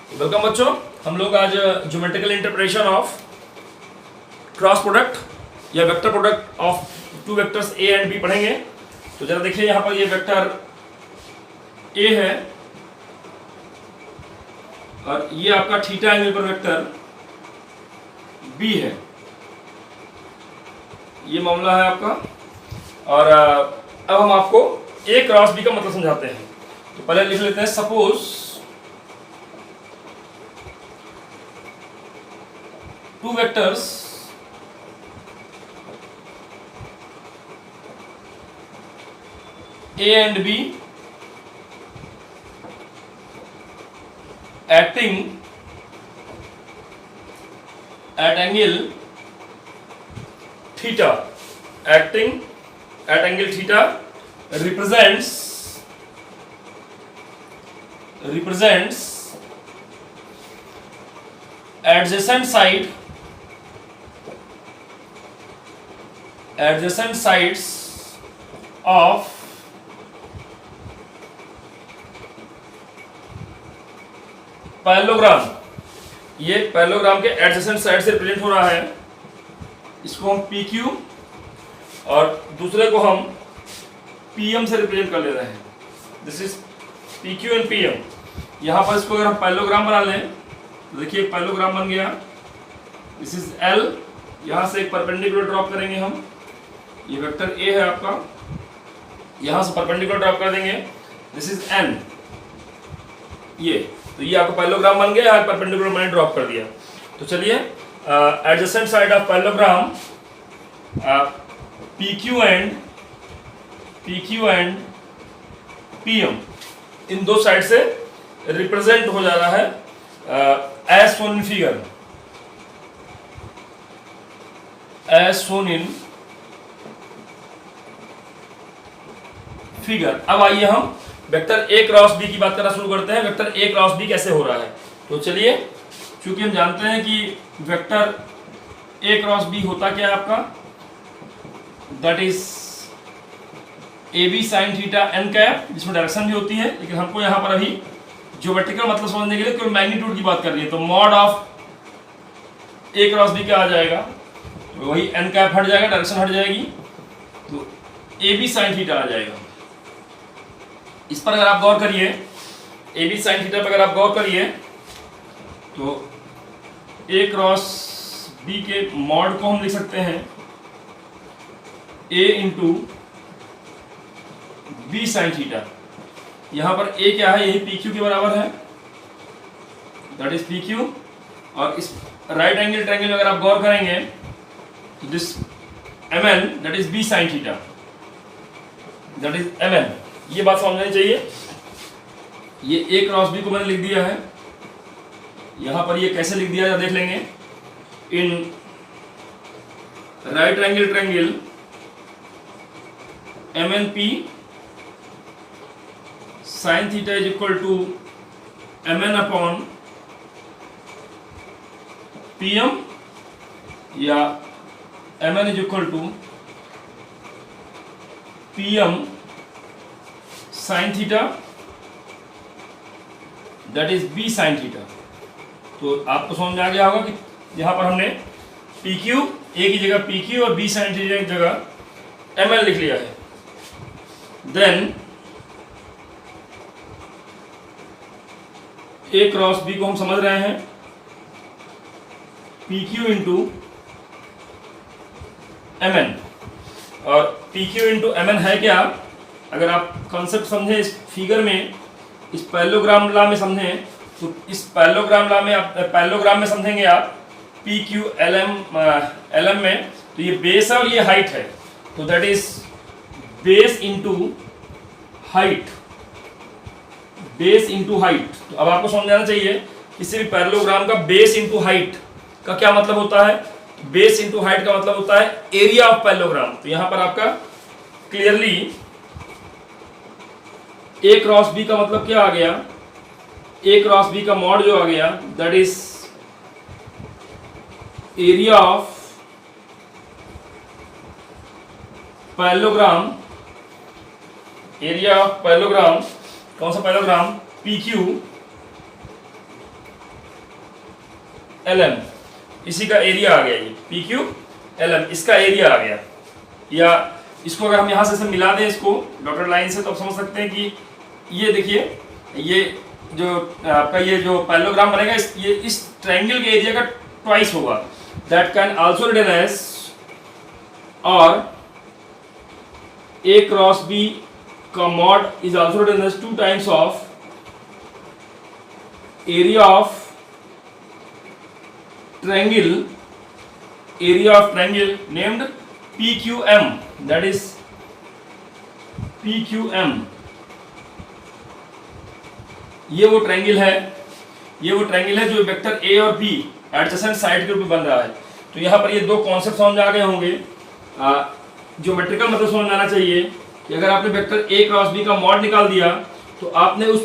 Welcome बच्चों, हम लोग आज geometrical interpretation of cross product या vector product of two vectors a and b पढ़ेंगे। तो जरा देखिए, यहाँ पर ये वेक्टर ए है और ये आपका थीटा एंगल पर वेक्टर बी है। ये मामला है आपका। और अब हम आपको ए क्रॉस बी का मतलब समझाते हैं। तो पहले लिख लेते हैं, suppose two vectors A and B acting at angle theta, acting at angle theta represents adjacent sides of parallelogram. ये पैरेललोग्राम के एडजेसेंट साइड से रिप्रेजेंट हो रहा है। इसको हम PQ और दूसरे को हम PM से रिप्रेजेंट कर ले रहे हैं। This is PQ and PM। यहां पर इसको अगर हम पैरेललोग्राम बना लें तो देखिए पैरेललोग्राम बन गया। This is L। यहां से एक परपेंडिकुलर ड्रॉप करेंगे हम। ये वेक्टर ए है आपका, यहां से परपेंडिकुलर ड्रॉप कर देंगे। This is N। ये तो ये आपका पैरेललोग्राम बन गया, यहाँ परपेंडिकुलर मैंने ड्रॉप कर दिया। तो चलिए, adjacent side of parallelogram PQ and PM, इन दो साइड से रिप्रेजेंट हो जा रहा है as shown in figure, as shown in figure. अब आइए हम वेक्टर ए क्रॉस बी की बात करना शुरू करते हैं। वेक्टर ए क्रॉस बी कैसे हो रहा है? तो चलिए, चूंकि हम जानते हैं कि वेक्टर ए क्रॉस बी होता क्या है आपका, that is A B sine theta N cap, जिसमें डायरेक्शन भी होती है। लेकिन हमको यहाँ पर अभी ज्योमेट्रिकल मतलब समझने के लिए केवल मैग्नीट्यूड की बात करनी है। तो mod of A cross B क्या आ जाएगा? तो वही एन कैप हट जाएगा, डायरेक्शन हट जाएगी, तो ए बी साइन थीटा आ जाएगा। इस पर अगर आप गौर करिए, ए बी साइन थीटा पर अगर आप गौर करिए तो ए क्रॉस बी के मॉड को हम लिख सकते हैं ए इंटू बी साइन थीटा। यहां पर ए क्या है? यही PQ के बराबर है, दैट इज PQ। और इस राइट एंगल ट्रायंगल में अगर आप गौर करेंगे तो this MN that is B sine theta, that is MN। ये बात समझनी चाहिए। ये ए क्रॉस बी को मैंने लिख दिया है। यहां पर ये कैसे लिख दिया देख लेंगे। In right angle triangle MNP sine theta is equal to MN upon PM, या MN is equal to PM sine theta that is B sine theta. तो आपको समझ में आ गया होगा कि यहां पर हमने PQ, ए की जगह PQ और बी साइन थीटा की जगह MN लिख लिया है। देन ए क्रॉस बी को हम समझ रहे हैं PQ इंटू MN। और PQ इंटू MN है क्या? अगर आप कॉन्सेप्ट समझें इस फिगर में, इस पैरेललोग्राम ला में समझें, तो इस पैरेललोग्राम में समझेंगे आप PQ LM में, तो ये बेस है और ये हाइट है। तो that is base into height, base into height. तो अब आपको समझ आना चाहिए किसी भी पैरेललोग्राम का बेस इंटू हाइट का क्या मतलब होता है। बेस इंटू हाइट का मतलब होता है एरिया ऑफ पैरेललोग्राम। तो यहां पर आपका क्लियरली ए क्रॉस बी का मतलब क्या आ गया? ए क्रॉस बी का मॉड जो आ गया that is area of parallelogram, area of parallelogram, कौन सा पैरेललोग्राम? PQ एल एम, इसी का एरिया आ गया ये पी क्यू एल एम, इसका एरिया आ गया। या इसको अगर हम यहाँ से मिला दें इसको डॉटेड लाइन से, तो आप समझ सकते हैं कि ये देखिए, ये जो आपका ये जो पैरेललोग्राम बनेगा ये इस ट्रायंगल के एरिया का ट्वाइस होगा। That can also written as, और ए क्रॉस बी का mod is also written as 2 times of area of triangle, area of triangle named PQM, that is PQM। ये वो ट्रायंगल है, जो वेक्टर ए और B adjacent side के रूप में बन रहा है। तो यहाँ पर ये दो कॉन्सेप्ट समझ में आ गए होंगे। ज्योमेट्रिकल मतलब समझ में आना चाहिए कि अगर आपने वेक्टर ए क्रॉस बी का मॉड निकाल दिया तो आपने उस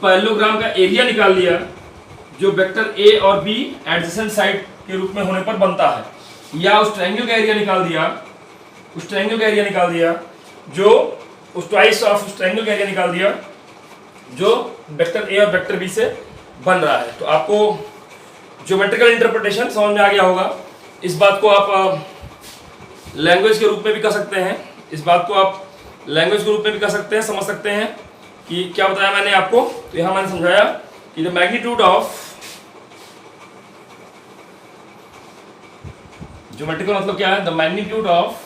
पैरेललोग्राम का एरिया निकाल लिया जो वेक्टर ए और बी एडजेसेंट साइड के रूप में होने पर बनता है, या उस ट्रायंगल का एरिया निकाल दिया, जो उस ट्वाइस ऑफ उस ट्रायंगल का एरिया निकाल दिया जो वेक्टर ए और वेक्टर बी से बन रहा है। तो आपको ज्योमेट्रिकल इंटरप्रिटेशन समझ में आ गया होगा। इस बात को आप लैंग्वेज के रूप में भी कर सकते हैं, समझ सकते हैं कि क्या बताया मैंने आपको। तो यहाँ मैंने समझाया कि द मैग्नीट्यूड ऑफ, ज्योमेट्रिकल मतलब क्या है, the magnitude of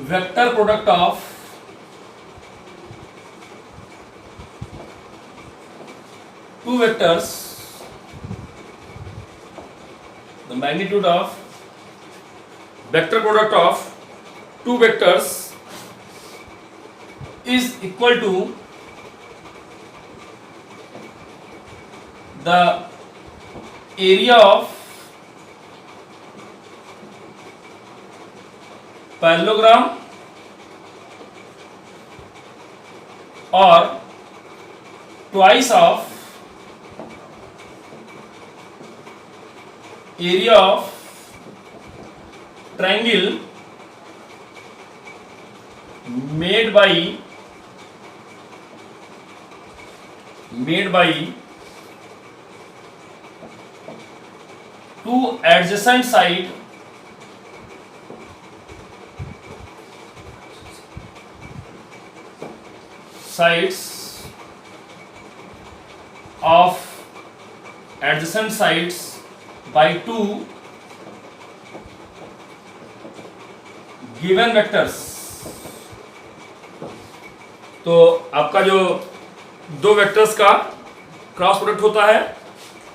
vector product of two vectors, the magnitude of vector product of two vectors is equal to the area of parallelogram or twice of area of triangle made by two adjacent sides of adjacent sides by two given vectors। तो आपका जो दो vectors का cross product होता है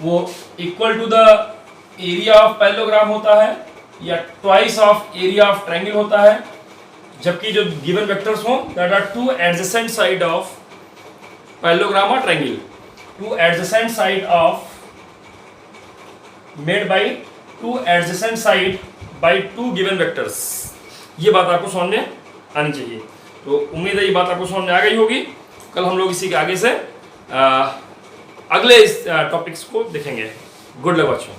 वो equal to the area of parallelogram होता है या twice of area of triangle होता है, जबकि जो गिवन वेक्टर्स हो that are two adjacent side of parallelogram और triangle, two adjacent side of made by two adjacent side by two given vectors. ये बात आपको समझ में आनी चाहिए। तो उम्मीद है ये बात आपको समझ में आ गई होगी। कल हम लोग इसी के आगे से अगले इस टॉपिक्स को देखेंगे। गुड लक बच्चों।